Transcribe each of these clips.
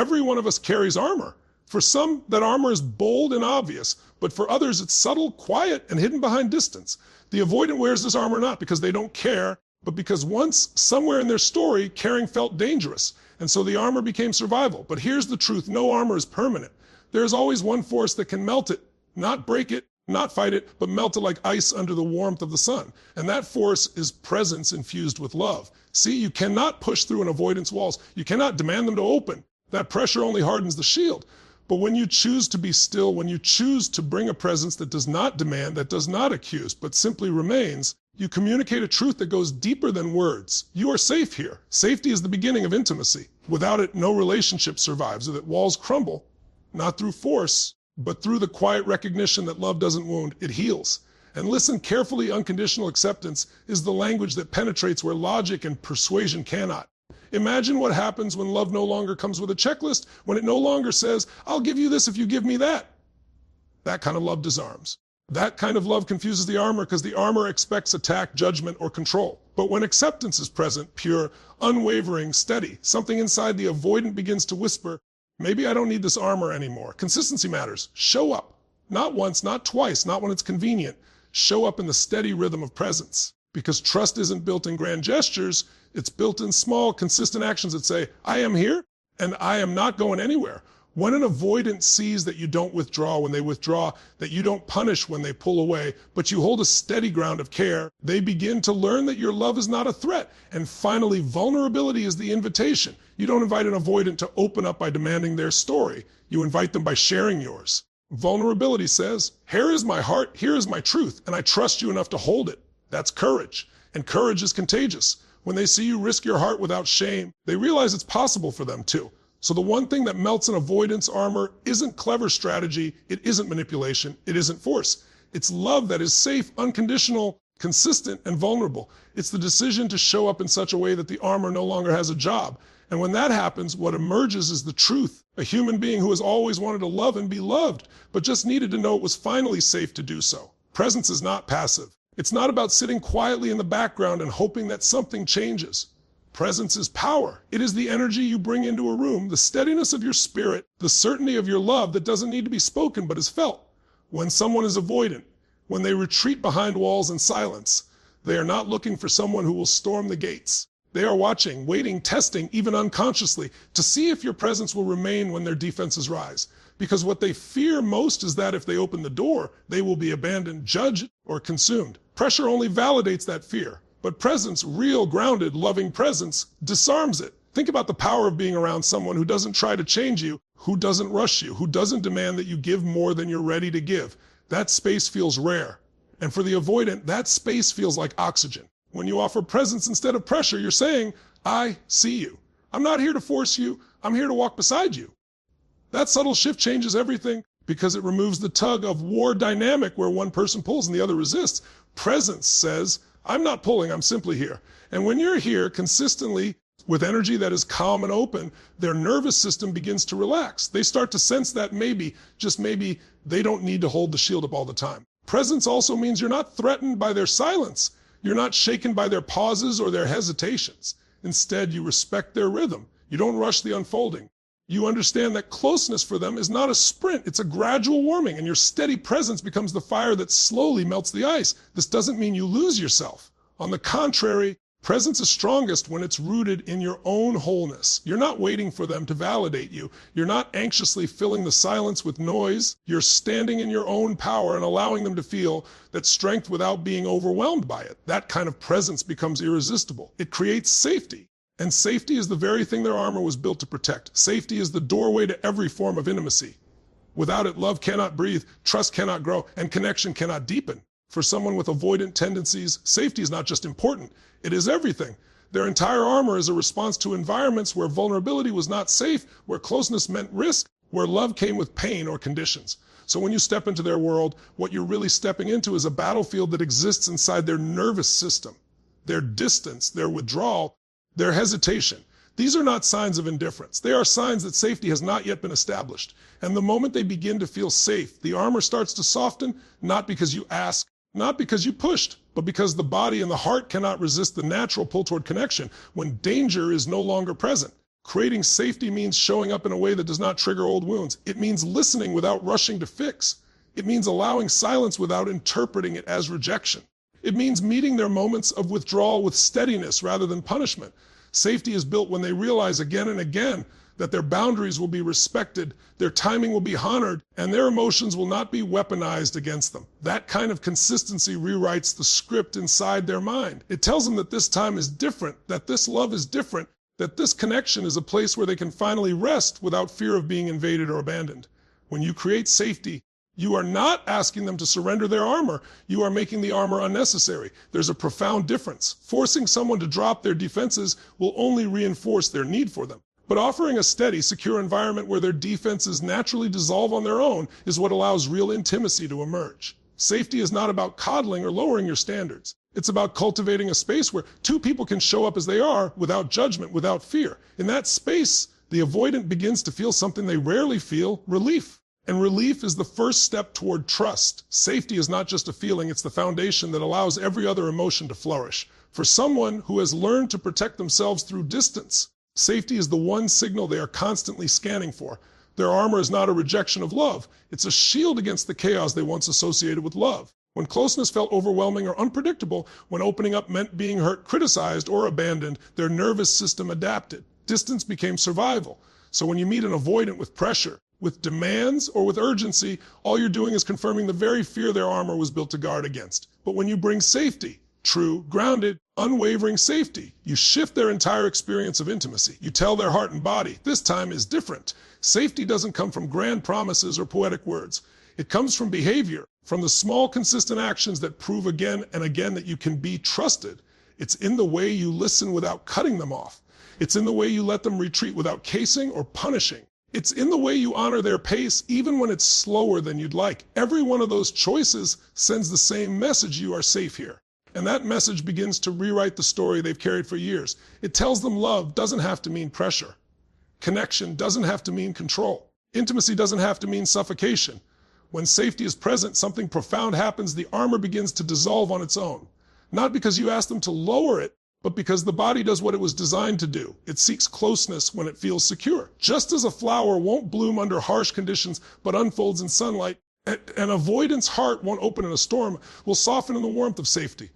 Every one of us carries armor. For some, that armor is bold and obvious, but for others, it's subtle, quiet, and hidden behind distance. The avoidant wears this armor not because they don't care, but because once, somewhere in their story, caring felt dangerous, and so the armor became survival. But here's the truth: no armor is permanent. There's always one force that can melt it, not break it, not fight it, but melt it like ice under the warmth of the sun. And that force is presence infused with love. See, you cannot push through an avoidance walls. You cannot demand them to open. That pressure only hardens the shield. But when you choose to be still, when you choose to bring a presence that does not demand, that does not accuse, but simply remains, you communicate a truth that goes deeper than words. You are safe here. Safety is the beginning of intimacy. Without it, no relationship survives, or that walls crumble, not through force, but through the quiet recognition that love doesn't wound, it heals. And listen carefully, unconditional acceptance is the language that penetrates where logic and persuasion cannot. Imagine what happens when love no longer comes with a checklist, when it no longer says, I'll give you this if you give me that. That kind of love disarms. That kind of love confuses the armor because the armor expects attack, judgment, or control. But when acceptance is present, pure, unwavering, steady, something inside the avoidant begins to whisper, maybe I don't need this armor anymore. Consistency matters. Show up. Not once, not twice, not when it's convenient. Show up in the steady rhythm of presence. Because trust isn't built in grand gestures, it's built in small, consistent actions that say, I am here and I am not going anywhere. When an avoidant sees that you don't withdraw when they withdraw, that you don't punish when they pull away, but you hold a steady ground of care, they begin to learn that your love is not a threat. And finally, vulnerability is the invitation. You don't invite an avoidant to open up by demanding their story. You invite them by sharing yours. Vulnerability says, here is my heart, here is my truth, and I trust you enough to hold it. That's courage. And courage is contagious. When they see you risk your heart without shame, they realize it's possible for them too. So the one thing that melts an avoidance armor isn't clever strategy, it isn't manipulation, it isn't force. It's love that is safe, unconditional, consistent, and vulnerable. It's the decision to show up in such a way that the armor no longer has a job. And when that happens, what emerges is the truth. A human being who has always wanted to love and be loved, but just needed to know it was finally safe to do so. Presence is not passive. It's not about sitting quietly in the background and hoping that something changes. Presence is power. It is the energy you bring into a room, the steadiness of your spirit, the certainty of your love that doesn't need to be spoken but is felt. When someone is avoidant, when they retreat behind walls in silence, they are not looking for someone who will storm the gates. They are watching, waiting, testing, even unconsciously, to see if your presence will remain when their defenses rise. Because what they fear most is that if they open the door, they will be abandoned, judged, or consumed. Pressure only validates that fear. But presence, real, grounded, loving presence, disarms it. Think about the power of being around someone who doesn't try to change you, who doesn't rush you, who doesn't demand that you give more than you're ready to give. That space feels rare. And for the avoidant, that space feels like oxygen. When you offer presence instead of pressure, you're saying, I see you. I'm not here to force you. I'm here to walk beside you. That subtle shift changes everything because it removes the tug of war dynamic where one person pulls and the other resists. Presence says, I'm not pulling, I'm simply here. And when you're here consistently with energy that is calm and open, their nervous system begins to relax. They start to sense that maybe, just maybe, they don't need to hold the shield up all the time. Presence also means you're not threatened by their silence. You're not shaken by their pauses or their hesitations. Instead, you respect their rhythm. You don't rush the unfolding. You understand that closeness for them is not a sprint, it's a gradual warming, and your steady presence becomes the fire that slowly melts the ice. This doesn't mean you lose yourself. On the contrary, presence is strongest when it's rooted in your own wholeness. You're not waiting for them to validate you. You're not anxiously filling the silence with noise. You're standing in your own power and allowing them to feel that strength without being overwhelmed by it. That kind of presence becomes irresistible. It creates safety. And safety is the very thing their armor was built to protect. Safety is the doorway to every form of intimacy. Without it, love cannot breathe, trust cannot grow, and connection cannot deepen. For someone with avoidant tendencies, safety is not just important, it is everything. Their entire armor is a response to environments where vulnerability was not safe, where closeness meant risk, where love came with pain or conditions. So when you step into their world, what you're really stepping into is a battlefield that exists inside their nervous system, their distance, their withdrawal, their hesitation. These are not signs of indifference. They are signs that safety has not yet been established. And the moment they begin to feel safe, the armor starts to soften, not because you ask, not because you pushed, but because the body and the heart cannot resist the natural pull toward connection when danger is no longer present. Creating safety means showing up in a way that does not trigger old wounds. It means listening without rushing to fix. It means allowing silence without interpreting it as rejection. It means meeting their moments of withdrawal with steadiness rather than punishment. Safety is built when they realize again and again that their boundaries will be respected, their timing will be honored, and their emotions will not be weaponized against them. That kind of consistency rewrites the script inside their mind. It tells them that this time is different, that this love is different, that this connection is a place where they can finally rest without fear of being invaded or abandoned. When you create safety, you are not asking them to surrender their armor. You are making the armor unnecessary. There's a profound difference. Forcing someone to drop their defenses will only reinforce their need for them. But offering a steady, secure environment where their defenses naturally dissolve on their own is what allows real intimacy to emerge. Safety is not about coddling or lowering your standards. It's about cultivating a space where two people can show up as they are without judgment, without fear. In that space, the avoidant begins to feel something they rarely feel, relief. And relief is the first step toward trust. Safety is not just a feeling, it's the foundation that allows every other emotion to flourish. For someone who has learned to protect themselves through distance, safety is the one signal they are constantly scanning for. Their armor is not a rejection of love. It's a shield against the chaos they once associated with love. When closeness felt overwhelming or unpredictable, when opening up meant being hurt, criticized, or abandoned, their nervous system adapted. Distance became survival. So when you meet an avoidant with pressure, with demands, or with urgency, all you're doing is confirming the very fear their armor was built to guard against. But when you bring safety, true, grounded, unwavering safety, you shift their entire experience of intimacy. You tell their heart and body, this time is different. Safety doesn't come from grand promises or poetic words. It comes from behavior, from the small, consistent actions that prove again and again that you can be trusted. It's in the way you listen without cutting them off. It's in the way you let them retreat without casing or punishing. It's in the way you honor their pace even when it's slower than you'd like. Every one of those choices sends the same message: you are safe here. And that message begins to rewrite the story they've carried for years. It tells them love doesn't have to mean pressure. Connection doesn't have to mean control. Intimacy doesn't have to mean suffocation. When safety is present, something profound happens. The armor begins to dissolve on its own. Not because you ask them to lower it, but because the body does what it was designed to do. It seeks closeness when it feels secure. Just as a flower won't bloom under harsh conditions, but unfolds in sunlight, an avoidant's heart won't open in a storm, will soften in the warmth of safety.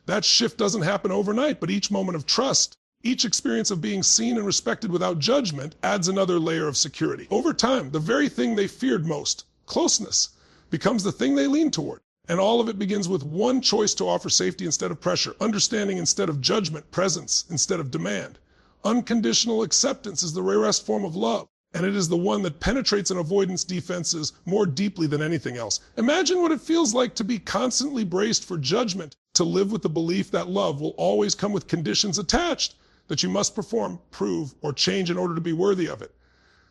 That shift doesn't happen overnight, but each moment of trust, each experience of being seen and respected without judgment, adds another layer of security. Over time, the very thing they feared most, closeness, becomes the thing they lean toward. And all of it begins with one choice to offer safety instead of pressure, understanding instead of judgment, presence instead of demand. Unconditional acceptance is the rarest form of love, and it is the one that penetrates an avoidance defenses more deeply than anything else. Imagine what it feels like to be constantly braced for judgment, to live with the belief that love will always come with conditions attached, that you must perform, prove, or change in order to be worthy of it.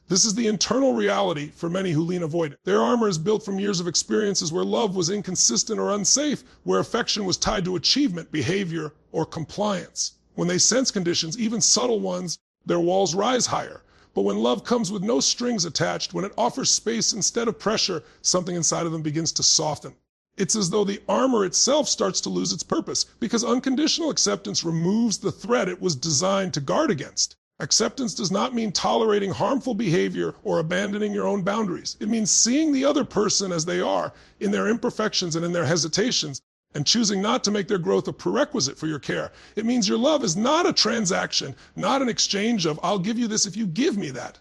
This is the internal reality for many who lean avoidant. Their armor is built from years of experiences where love was inconsistent or unsafe, where affection was tied to achievement, behavior, or compliance. When they sense conditions, even subtle ones, their walls rise higher. But when love comes with no strings attached, when it offers space instead of pressure, something inside of them begins to soften. It's as though the armor itself starts to lose its purpose, because unconditional acceptance removes the threat it was designed to guard against. Acceptance does not mean tolerating harmful behavior or abandoning your own boundaries. It means seeing the other person as they are, in their imperfections and in their hesitations, and choosing not to make their growth a prerequisite for your care. It means your love is not a transaction, not an exchange of, I'll give you this if you give me that,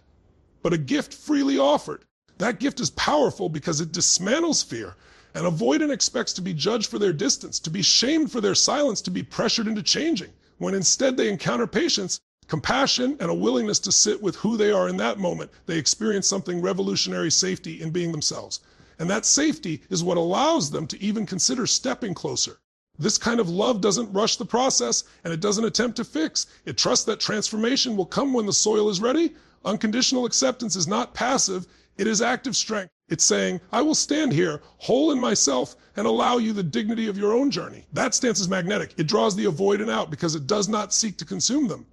but a gift freely offered. That gift is powerful because it dismantles fear. An avoidant expects to be judged for their distance, to be shamed for their silence, to be pressured into changing, when instead they encounter patience, compassion, and a willingness to sit with who they are in that moment. They experience something revolutionary: safety in being themselves. And that safety is what allows them to even consider stepping closer. This kind of love doesn't rush the process, and it doesn't attempt to fix. It trusts that transformation will come when the soil is ready. Unconditional acceptance is not passive, it is active strength. It's saying, I will stand here, whole in myself, and allow you the dignity of your own journey. That stance is magnetic. It draws the avoidant out because it does not seek to consume them.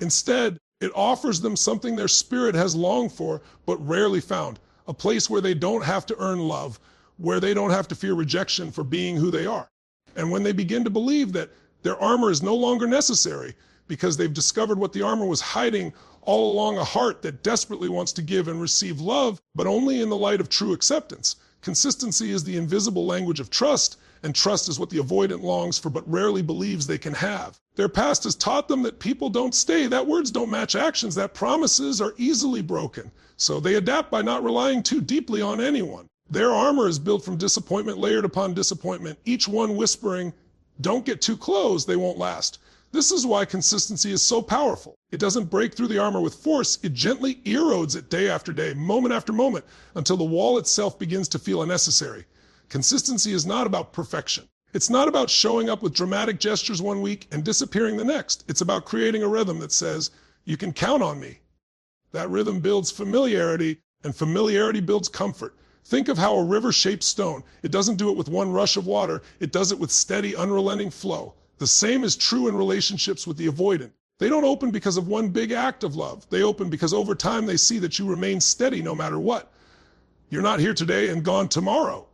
Instead, it offers them something their spirit has longed for but rarely found, a place where they don't have to earn love, where they don't have to fear rejection for being who they are. And when they begin to believe that their armor is no longer necessary, because they've discovered what the armor was hiding all along, a heart that desperately wants to give and receive love, but only in the light of true acceptance. Consistency is the invisible language of trust, and trust is what the avoidant longs for but rarely believes they can have. Their past has taught them that people don't stay, that words don't match actions, that promises are easily broken. So they adapt by not relying too deeply on anyone. Their armor is built from disappointment layered upon disappointment, each one whispering, "Don't get too close, they won't last." This is why consistency is so powerful. It doesn't break through the armor with force, it gently erodes it day after day, moment after moment, until the wall itself begins to feel unnecessary. Consistency is not about perfection. It's not about showing up with dramatic gestures one week and disappearing the next. It's about creating a rhythm that says, "You can count on me." That rhythm builds familiarity, and familiarity builds comfort. Think of how a river shapes stone. It doesn't do it with one rush of water. It does it with steady, unrelenting flow. The same is true in relationships with the avoidant. They don't open because of one big act of love. They open because over time they see that you remain steady no matter what. You're not here today and gone tomorrow.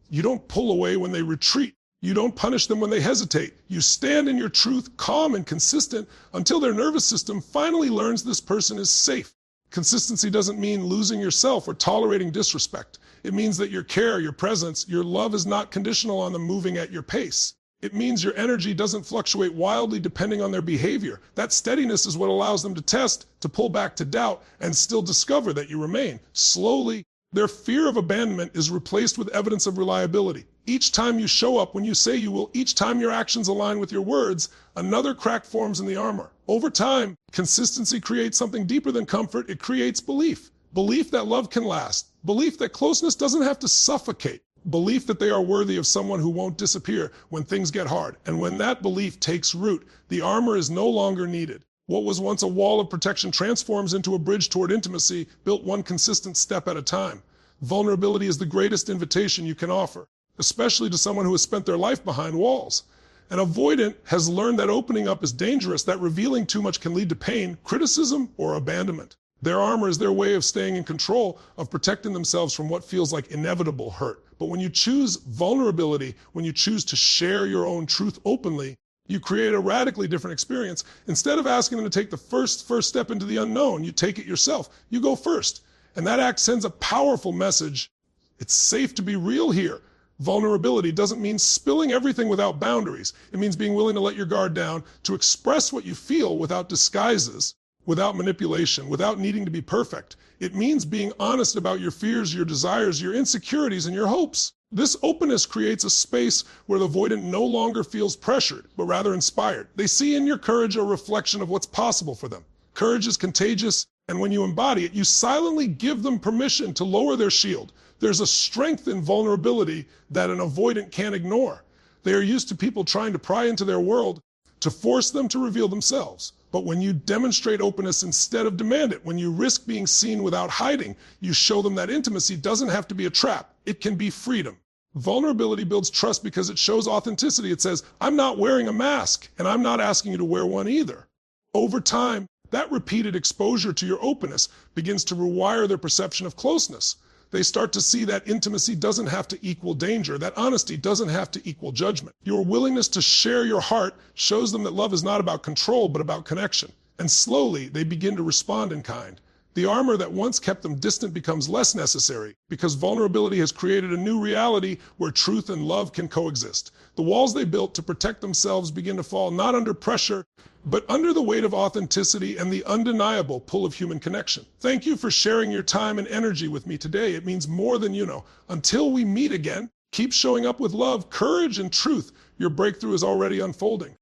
You don't pull away when they retreat. You don't punish them when they hesitate. You stand in your truth, calm and consistent, until their nervous system finally learns this person is safe. Consistency doesn't mean losing yourself or tolerating disrespect. It means that your care, your presence, your love is not conditional on them moving at your pace. It means your energy doesn't fluctuate wildly depending on their behavior. That steadiness is what allows them to test, to pull back, to doubt, and still discover that you remain. Slowly, their fear of abandonment is replaced with evidence of reliability. Each time you show up when you say you will, each time your actions align with your words, another crack forms in the armor. Over time, consistency creates something deeper than comfort. It creates belief. Belief that love can last. Belief that closeness doesn't have to suffocate. Belief that they are worthy of someone who won't disappear when things get hard. And when that belief takes root, the armor is no longer needed. What was once a wall of protection transforms into a bridge toward intimacy, built one consistent step at a time. Vulnerability is the greatest invitation you can offer, especially to someone who has spent their life behind walls. An avoidant has learned that opening up is dangerous, that revealing too much can lead to pain, criticism, or abandonment. Their armor is their way of staying in control, of protecting themselves from what feels like inevitable hurt. But when you choose vulnerability, when you choose to share your own truth openly, you create a radically different experience. Instead of asking them to take the first step into the unknown, you take it yourself. You go first. And that act sends a powerful message. It's safe to be real here. Vulnerability doesn't mean spilling everything without boundaries. It means being willing to let your guard down, to express what you feel without disguises, without manipulation, without needing to be perfect. It means being honest about your fears, your desires, your insecurities, and your hopes. This openness creates a space where the avoidant no longer feels pressured, but rather inspired. They see in your courage a reflection of what's possible for them. Courage is contagious, and when you embody it, you silently give them permission to lower their shield. There's a strength in vulnerability that an avoidant can't ignore. They are used to people trying to pry into their world, to force them to reveal themselves. But when you demonstrate openness instead of demand it, when you risk being seen without hiding, you show them that intimacy doesn't have to be a trap. It can be freedom. Vulnerability builds trust because it shows authenticity. It says, "I'm not wearing a mask, and I'm not asking you to wear one either." Over time, that repeated exposure to your openness begins to rewire their perception of closeness. They start to see that intimacy doesn't have to equal danger, that honesty doesn't have to equal judgment. Your willingness to share your heart shows them that love is not about control, but about connection. And slowly, they begin to respond in kind. The armor that once kept them distant becomes less necessary because vulnerability has created a new reality where truth and love can coexist. The walls they built to protect themselves begin to fall not under pressure, but under the weight of authenticity and the undeniable pull of human connection. Thank you for sharing your time and energy with me today. It means more than you know. Until we meet again, keep showing up with love, courage, and truth. Your breakthrough is already unfolding.